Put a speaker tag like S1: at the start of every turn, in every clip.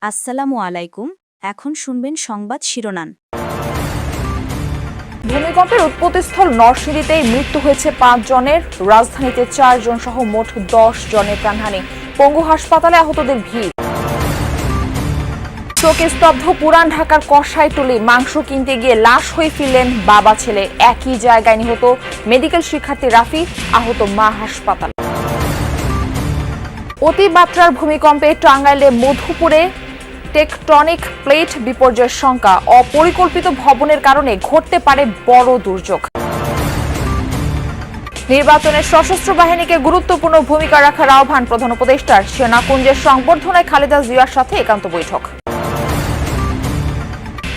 S1: আসসালামু আলাইকুম। এখন শুনবেন সংবাদ শিরোনাম।
S2: ভূমিকম্পের উৎপত্তিস্থল নরসিংদীতেই মৃত্যু হয়েছে ৫ জনের, রাজধানীতে ৪ জন সহ মোট ১০ জনের প্রাণহানি। পঙ্গু হাসপাতালে আহতদের ভিড়। শোকে স্তব্ধ পুরান ঢাকার কসাইটুলি, মাংস কিনতে গিয়ে লাশ হয়ে ফিরলেন বাবা ছেলে। একই জায়গায় নিহত মেডিকেল শিক্ষার্থী রাফি, আহত মা হাসপাতাল। অতিমাত্রার ভূমিকম্পে টাঙ্গাইলে মধুপুরে টেকটনিক প্লেট বিপর্যয়ের শঙ্কা। অপরিকল্পিত ভবনের কারণে ঘটতে পারে বড় দুর্যোগ। নির্বাচনে সশস্ত্র বাহিনীকে গুরুত্বপূর্ণ ভূমিকা রাখার আহ্বান প্রধান উপদেষ্টার। সেনাকুঞ্জের সংবর্ধনায় খালেদা জিয়ার সাথে একান্ত বৈঠক।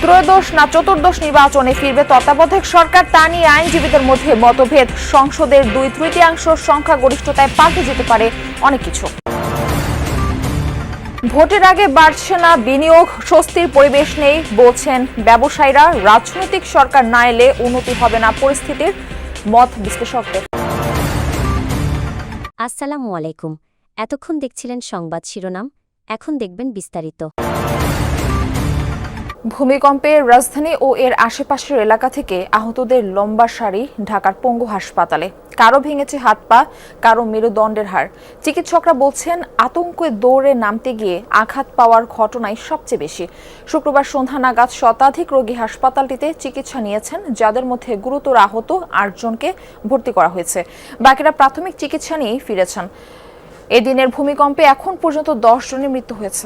S2: ত্রয়োদশ না চতুর্দশ নির্বাচনে ফিরবে তত্ত্বাবধায়ক সরকার, তা নিয়ে আইনজীবীদের মধ্যে মতভেদ। সংসদের ২/৩ সংখ্যাগরিষ্ঠতায় পাল্টে যেতে পারে অনেক কিছু। ভোটের আগে বাড়ছে না বিনিয়োগ, স্বস্তির পরিবেশ নেই বলছেন ব্যবসায়ীরা। রাজনৈতিক সরকার না এলে উন্নতি হবে না পরিস্থিতির, মত বিশ্লেষকদের।
S3: আসসালামু আলাইকুম। এতক্ষণ দেখছিলেন সংবাদ শিরোনাম, এখন দেখবেন বিস্তারিত।
S2: ভূমিকম্পে রাজধানী ও এর আশেপাশের এলাকা থেকে আহতদের লম্বা সারি ঢাকার পঙ্গু হাসপাতালে। কারো ভেঙেছে হাত পা, কারো মেরুদণ্ডের হাড়। চিকিৎসকরা বলছেন আতঙ্কে দৌড়ে নামতে গিয়ে আঘাত পাওয়ার ঘটনাই সবচেয়ে বেশি। শুক্রবার সন্ধ্যা নাগাদ শতাধিক রোগী হাসপাতালটিতে চিকিৎসা নিয়েছেন, যাদের মধ্যে গুরুতর আহত ৮ জনকে ভর্তি করা হয়েছে। বাকিরা প্রাথমিক চিকিৎসা নিয়েই ফিরেছেন। এদিনের ভূমিকম্পে এখন পর্যন্ত ১০ জনের মৃত্যু হয়েছে।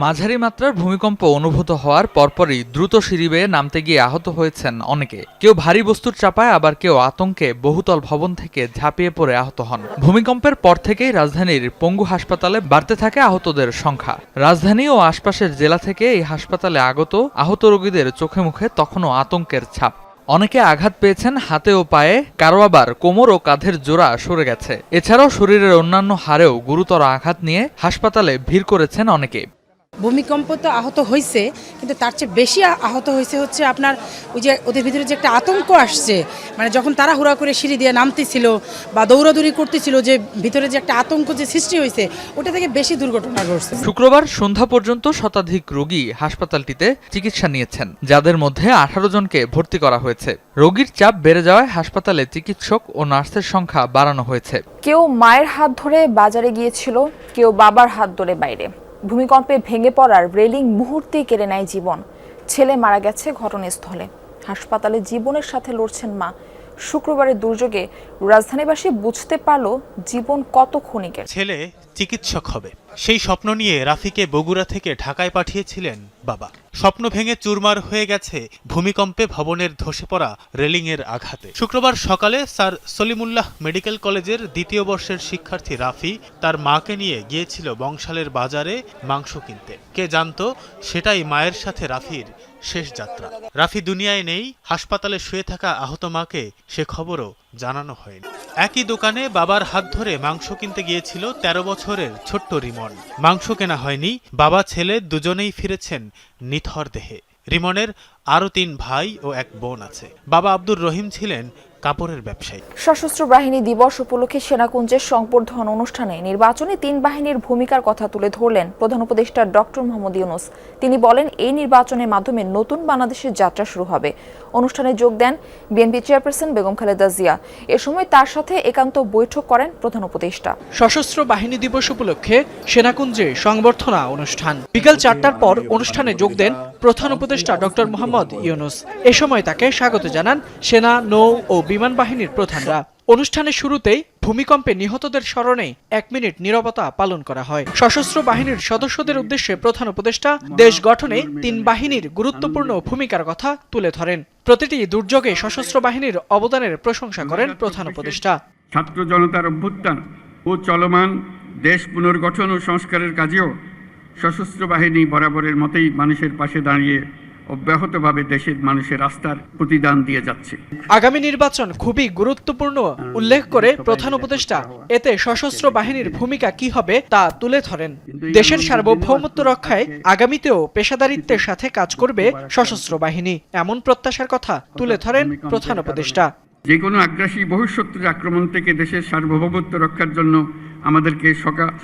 S4: মাঝারি মাত্রার ভূমিকম্প অনুভূত হওয়ার পরপরই দ্রুত সিঁড়ি বেয়ে নামতে গিয়ে আহত হয়েছেন অনেকে। কেউ ভারী বস্তুর চাপায়, আবার কেউ আতঙ্কে বহুতল ভবন থেকে ঝাঁপিয়ে পড়ে আহত হন। ভূমিকম্পের পর থেকেই রাজধানীর পঙ্গু হাসপাতালে বাড়তে থাকে আহতদের সংখ্যা। রাজধানী ও আশপাশের জেলা থেকে এই হাসপাতালে আগত আহত রোগীদের চোখে মুখে তখনও আতঙ্কের ছাপ। অনেকে আঘাত পেয়েছেন হাতে ও পায়ে, কারো আবার কোমর ও কাঁধের জোড়া সরে গেছে। এছাড়াও শরীরের অন্যান্য হাড়েও গুরুতর আঘাত নিয়ে হাসপাতালে ভিড় করেছেন অনেকে।
S5: ভূমিকম্প তো আহত হয়েছে, কিন্তু তার চেয়ে বেশি আহত হয়েছে হচ্ছে আপনার ওই যে ওদের ভিতরে যে একটা আতঙ্ক আসছে, মানে যখন তারা হুড়া করে সিঁড়ি দিয়ে নামতেছিল বা দৌড়াদৌড়ি করতেছিল, যে ভিতরে যে একটা আতঙ্ক যে সৃষ্টি হয়েছে, ওটা থেকে বেশি দুর্ঘটনা ঘটছে।
S4: শুক্রবার সন্ধ্যা পর্যন্ত শতাধিক রোগী হাসপাতালটিতে চিকিৎসা নিয়েছেন, যাদের মধ্যে ১৮ জনকে ভর্তি করা হয়েছে। রোগীর চাপ বেড়ে যাওয়ায় হাসপাতালে চিকিৎসক ও নার্সের সংখ্যা বাড়ানো হয়েছে।
S2: কেউ মায়ের হাত ধরে বাজারে গিয়েছিল, কেউ বাবার হাত ধরে বাইরে। ভূমিকম্পে ভেঙে পড়ার রেলিং মুহূর্তেই কেড়ে নেয় জীবন। ছেলে মারা গেছে ঘটনাস্থলে। হাসপাতালে জীবনের সাথে লড়ছেন মা। শুক্রবারের দুর্যোগে রাজধানীবাসী বুঝতে পারল জীবন কত ক্ষণিকের।
S6: ছেলে চিকিৎসক হবে, সেই স্বপ্ন নিয়ে রাফিকে বগুড়া থেকে ঢাকায় পাঠিয়েছিলেন বাবা। স্বপ্ন ভেঙে চুরমার হয়ে গেছে ভূমিকম্পে ভবনের ধসে পড়া রেলিংয়ের আঘাতে। শুক্রবার সকালে স্যার সলিমুল্লাহ মেডিকেল কলেজের ২য় বর্ষের শিক্ষার্থী রাফি তার মাকে নিয়ে গিয়েছিল বংশালের বাজারে মাংস কিনতে। কে জানতো সেটাই মায়ের সাথে রাফির শেষ যাত্রা। রাফি দুনিয়ায় নেই, হাসপাতালে শুয়ে থাকা আহত মাকে সে খবরও জানানো হয়নি। একই দোকানে বাবার হাত ধরে মাংস কিনতে গিয়েছিল ১৩ বছরের ছোট্ট রিমন। মাংস কেনা হয়নি, বাবা ছেলে দুজনেই ফিরেছেন নিথর দেহে। রিমনের আরও ৩ ভাই ও ১ বোন আছে। বাবা আব্দুর রহিম ছিলেন কাপড়ের ব্যবসায়ী।
S2: সশস্ত্র বাহিনী দিবস উপলক্ষে সেনাকুঞ্জের সংবর্ধনা অনুষ্ঠানে নির্বাচনে ৩ বাহিনীর ভূমিকার কথা তুলে ধরলেন প্রধান উপদেষ্টা ডক্টর মোহাম্মদ ইউনূস। তিনি বলেন, এই নির্বাচনের মাধ্যমে নতুন বাংলাদেশের যাত্রা শুরু হবে। অনুষ্ঠানে যোগ দেন বিএনপি চেয়ারপারসন বেগম খালেদা জিয়া। এ সময় তার সাথে একান্ত বৈঠক করেন প্রধান উপদেষ্টা।
S7: সশস্ত্র বাহিনী দিবস উপলক্ষে সেনাকুঞ্জে সংবর্ধনা অনুষ্ঠান। বিকাল ৪টার পর অনুষ্ঠানে যোগ দেন প্রধান উপদেষ্টা ডক্টর মোহাম্মদ ইউনূস। এ সময় তাকে স্বাগত জানান সেনা, নৌ ও বিমান বাহিনীর প্রধানরা। অনুষ্ঠানের শুরুতেই ভূমিকম্পে নিহতদের স্মরণে ১ মিনিট নীরবতা পালন করা হয়। সশস্ত্র বাহিনীর সদস্যদের উদ্দেশ্যে প্রধান উপদেষ্টা দেশ গঠনে ৩ বাহিনীর গুরুত্বপূর্ণ ভূমিকার কথা তুলে ধরেন। প্রতিটি দুর্যোগে সশস্ত্র বাহিনীর অবদানের প্রশংসা করেন প্রধান উপদেষ্টা।
S8: ছাত্র জনতার অভ্যুত্থান ও চলমান দেশ পুনর্গঠন ও সংস্কারের কাজেও সশস্ত্র বাহিনী বরাবরের মতোই মানুষের পাশে দাঁড়িয়ে অব্যাহতভাবে দেশের মানুষের আস্থার প্রতিদান দিয়ে যাচ্ছে।
S7: আগামী নির্বাচন খুবই গুরুত্বপূর্ণ উল্লেখ করে প্রধান উপদেষ্টা এতে সশস্ত্র বাহিনীর ভূমিকা কি হবে তা তুলে ধরেন। দেশের সার্বভৌমত্ব রক্ষায় আগামীতেও পেশাদারিত্বের সাথে কাজ করবে সশস্ত্র বাহিনী, এমন প্রত্যাশার কথা তুলে ধরেন প্রধান উপদেষ্টা।
S8: যে কোনো আগ্রাসী বহিঃশত্রুর আক্রমণ থেকে দেশের সার্বভৌমত্ব রক্ষার জন্য আমাদেরকে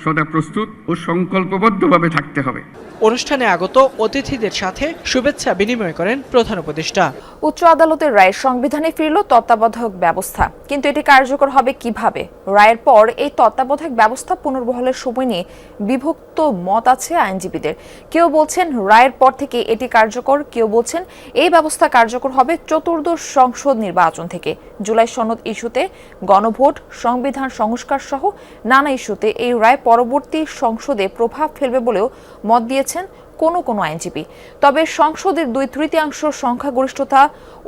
S8: সদা প্রস্তুত ও সংকল্পবদ্ধভাবে থাকতে হবে।
S7: অনুষ্ঠানে আগত অতিথিদের সাথে শুভেচ্ছা বিনিময় করেন প্রধান উপদেষ্টা।
S2: উচ্চ আদালতের রায় সংবিধানে ফিরল তত্ত্বাবধায়ক ব্যবস্থা, কিন্তু এটি কার্যকর হবে কিভাবে? রায়ের পর এই তত্ত্বাবধায়ক ব্যবস্থা পুনর্বহালের সময় নিয়ে বিভক্ত মত আছে আইনজীবীদের। কেউ বলছেন রায়ের পর থেকে এটি কার্যকর, কেউ বলছেন এই ব্যবস্থা কার্যকর হবে চতুর্দশ সংসদ নির্বাচন থেকে। জুলাই সনদ ইস্যুতে গণভোট, সংবিধান সংস্কার সহ নানা ইস্যুতে এই রায় পরবর্তী সংসদে প্রভাব ফেলবে বলেও মত দিয়েছেন কোনো আইনজীবী। তবে সংসদের 2/3 সংখ্যাগরিষ্ঠতা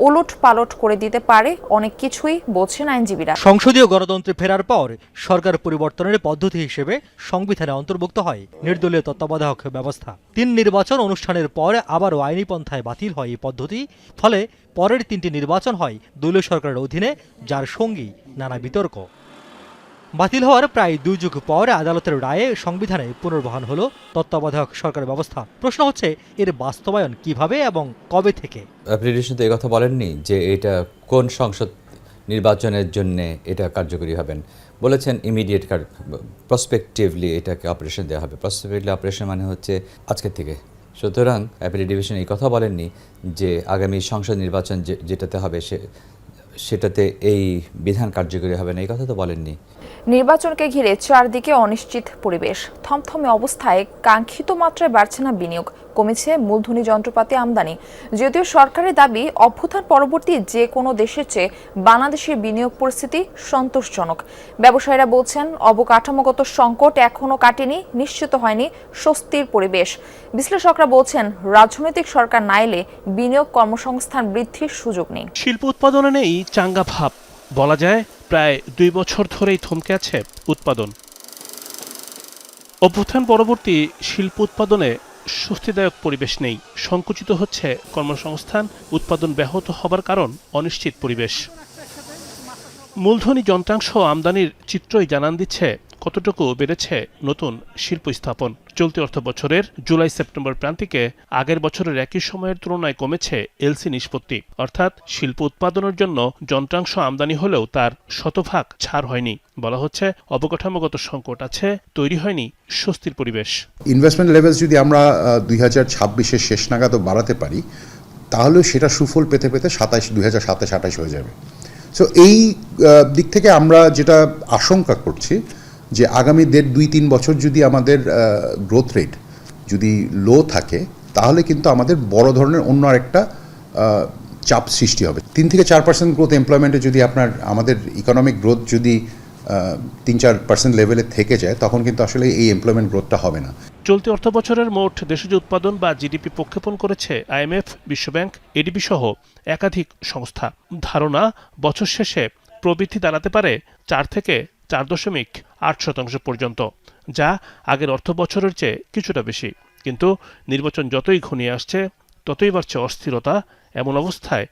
S2: ওলট পালট করে দিতে পারে অনেক কিছুই, বলছেন আইনজীবীরা।
S9: সংসদীয় গণতন্ত্রে ফেরার পর সরকার পরিবর্তনের পদ্ধতি হিসেবে সংবিধানে অন্তর্ভুক্ত হয় নির্দলীয় তত্ত্বাবধায়ক ব্যবস্থা। 3 নির্বাচন অনুষ্ঠানের পর আবারও আইনি পন্থায় বাতিল হয় এই পদ্ধতি। ফলে পরের 3টি নির্বাচন হয় দলীয় সরকারের অধীনে, যার সঙ্গী নানা বিতর্ক। বাতিল হওয়ার প্রায় 2 যুগ পর আদালতের রায়ে সংবিধানে পুনর্বহাল হলো তত্ত্বাবধায়ক সরকার ব্যবস্থা। প্রশ্ন হচ্ছে এর বাস্তবায়ন কিভাবে এবং কবে থেকে?
S10: অ্যাপ্লিকেশন তো এই কথা বলেননি যে এটা কোন সংসদ নির্বাচনের জন্য এটা কার্যকরী হবেন। বলেছেন ইমিডিয়েট প্রসপেক্টিভলি এটাকে অপারেশন দেওয়া হবে। প্রসপেক্টিভলি অপারেশন মানে হচ্ছে আজকের থেকে। সুতরাং অ্যাপিলেট ডিভিশন এই কথা বলেননি যে আগামী সংসদ নির্বাচন যেটাতে হবে সেটাতে এই বিধান কার্যকরী হবে না, এই কথা তো বলেননি।
S2: নির্বাচনকে ঘিরে চারদিকে অনিশ্চিত পরিবেশ। থমথমে অবস্থায় কাঙ্ক্ষিত মাত্রায় বাড়ছে না বিনিয়োগ, কমেছে মূলধনী যন্ত্রপাতি আমদানি। যদিও সরকারের দাবি অভ্যুত্থান পরবর্তী যে কোনো দেশের চেয়ে বাংলাদেশের বিনিয়োগ পরিস্থিতি সন্তোষজনক। ব্যবসায়ীরা বলছেন অবকাঠামোগত সংকট এখনো কাটেনি, নিশ্চিত হয়নি স্বস্তির পরিবেশ। বিশ্লেষকরা বলছেন রাজনৈতিক সরকার না এলে বিনিয়োগ কর্মসংস্থান বৃদ্ধির সুযোগ নেই।
S11: শিল্প উৎপাদনে নেই চাঙ্গা ভাব, বলা যায় প্রায় 2 বছর ধরেই থমকে আছে উৎপাদন। অভ্যুত্থান পরবর্তী শিল্প উৎপাদনে স্বস্তিদায়ক পরিবেশ নেই, সংকুচিত হচ্ছে কর্মসংস্থান, উৎপাদন ব্যাহত হবার কারণ অনিশ্চিত পরিবেশ। মূলধনী যন্ত্রাংশ আমদানির চিত্রই জানান দিচ্ছে কতটুকু বেড়েছে নতুন শিল্প স্থাপন। চলতি অর্থ বছরের জুলাই সেপ্টেম্বর প্রান্তিকে আগের বছরের একই সময়ের তুলনায় কমেছে এলসি নিষ্পত্তি, অর্থাৎ শিল্প উৎপাদনের জন্য যন্ত্রাংশ আমদানি হলেও তার শতভাগ ছাড় হয়নি। বলা হচ্ছে অবকাঠামোগত সংকট আছে, তৈরি হয়নি স্বস্তির পরিবেশ।
S12: ইনভেস্টমেন্ট লেভেলস যদি আমরা 2026-এর শেষ নাগাদও বাড়াতে পারি, তাহলে সেটা সুফল পেতে পেতে 2027-28 হয়ে যাবে। সো এই দিক থেকে আমরা যেটা আশঙ্কা করছি যে আগামী 1.5-2-3 বছর যদি আমাদের গ্রোথ রেট যদি লো থাকে, তাহলে কিন্তু আমাদের বড় ধরনের অন্য আরেকটা চাপ সৃষ্টি হবে। 3-4% গ্রোথ এমপ্লয়মেন্টে যদি আমাদের ইকোনমিক গ্রোথ যদি 3-4% লেভেলে থেকে যায়, তখন কিন্তু আসলে এই এমপ্লয়মেন্ট গ্রোথটা হবে না।
S11: চলতি অর্থ বছরের মোট দেশজ উৎপাদন বা জিডিপি প্রক্ষেপণ করেছে আইএমএফ, বিশ্বব্যাংক, এডিবি সহ একাধিক সংস্থা। ধারণা বছর শেষে প্রবৃদ্ধি দাঁড়াতে পারে 4 থেকে 4.8% পর্যন্ত, যা আগের অর্থ বছরের চেয়ে কিছুটা বেশি। কিন্তু নির্বাচন যতই ঘনিয়ে আসছে ততই বাড়ছে অস্থিরতা। এমন অবস্থায়